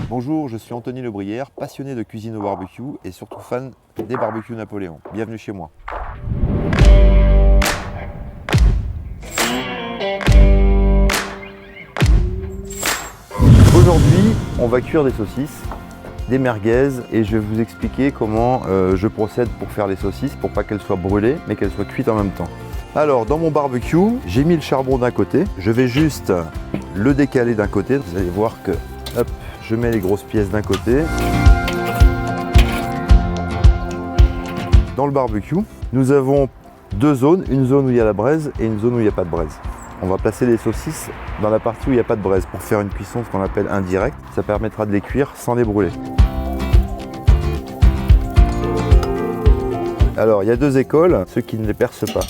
Bonjour, je suis Anthony Lebrière, passionné de cuisine au barbecue et surtout fan des barbecues Napoléon. Bienvenue chez moi. Aujourd'hui, on va cuire des saucisses, des merguez et je vais vous expliquer comment je procède pour faire les saucisses pour pas qu'elles soient brûlées mais qu'elles soient cuites en même temps. Alors dans mon barbecue, j'ai mis le charbon d'un côté, je vais juste le décaler d'un côté, vous allez voir que hop, je mets les grosses pièces d'un côté. Dans le barbecue, nous avons deux zones, une zone où il y a la braise et une zone où il n'y a pas de braise. On va placer les saucisses dans la partie où il n'y a pas de braise pour faire une cuisson, ce qu'on appelle indirecte. Ça permettra de les cuire sans les brûler. Alors, il y a deux écoles, ceux qui ne les percent pas.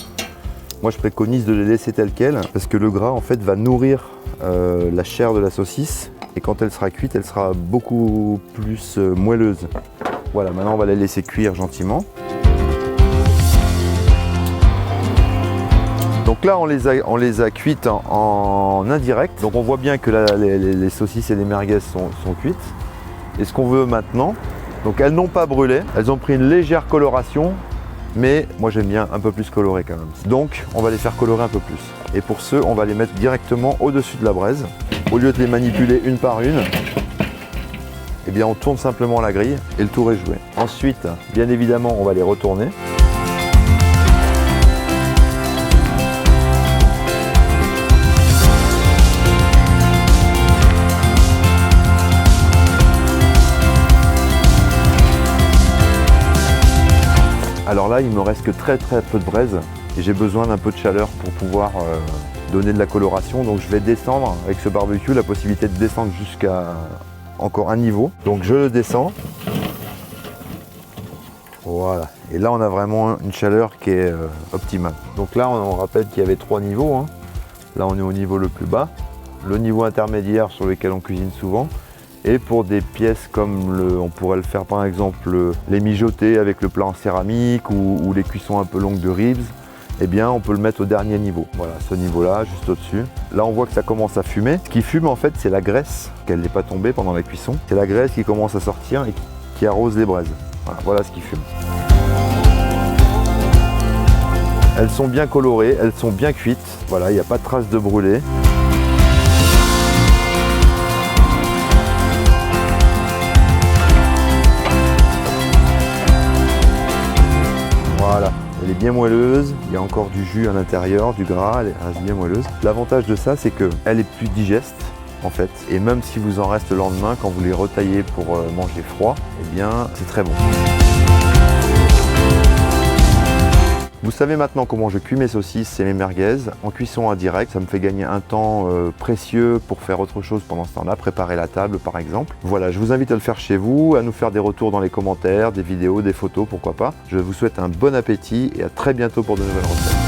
Moi, je préconise de les laisser telles quelles parce que le gras, en fait, va nourrir la chair de la saucisse et quand elle sera cuite, elle sera beaucoup plus moelleuse. Voilà, maintenant, on va les laisser cuire gentiment. Donc là, on les a cuites en indirect. Donc on voit bien que là, les saucisses et les merguez sont cuites. Et ce qu'on veut maintenant, donc elles n'ont pas brûlé, elles ont pris une légère coloration, mais moi j'aime bien un peu plus coloré quand même. Donc on va les faire colorer un peu plus. Et pour ce, on va les mettre directement au-dessus de la braise. Au lieu de les manipuler une par une, eh bien on tourne simplement la grille et le tour est joué. Ensuite, bien évidemment, on va les retourner. Alors là, il me reste que très peu de braise et j'ai besoin d'un peu de chaleur pour pouvoir donner de la coloration. Donc je vais descendre avec ce barbecue, la possibilité de descendre jusqu'à encore un niveau. Donc je le descends. Voilà. Et là, on a vraiment une chaleur qui est optimale. Donc là, on rappelle qu'il y avait trois niveaux, hein. Là, on est au niveau le plus bas, le niveau intermédiaire sur lequel on cuisine souvent. Et pour des pièces comme on pourrait le faire par exemple les mijoter avec le plat en céramique ou les cuissons un peu longues de ribs, eh bien on peut le mettre au dernier niveau. Voilà, ce niveau-là, juste au-dessus. Là on voit que ça commence à fumer. Ce qui fume en fait c'est la graisse, qu'elle n'est pas tombée pendant la cuisson. C'est la graisse qui commence à sortir et qui arrose les braises. Voilà ce qui fume. Elles sont bien colorées, elles sont bien cuites. Voilà, il n'y a pas de trace de brûlé. Voilà, elle est bien moelleuse, il y a encore du jus à l'intérieur, du gras, elle reste bien moelleuse. L'avantage de ça, c'est qu'elle est plus digeste en fait. Et même si vous en reste le lendemain, quand vous les retaillez pour manger froid, eh bien c'est très bon. Vous savez maintenant comment je cuis mes saucisses et mes merguez en cuisson indirecte. Ça me fait gagner un temps précieux pour faire autre chose pendant ce temps-là, préparer la table par exemple. Voilà, je vous invite à le faire chez vous, à nous faire des retours dans les commentaires, des vidéos, des photos, pourquoi pas. Je vous souhaite un bon appétit et à très bientôt pour de nouvelles recettes.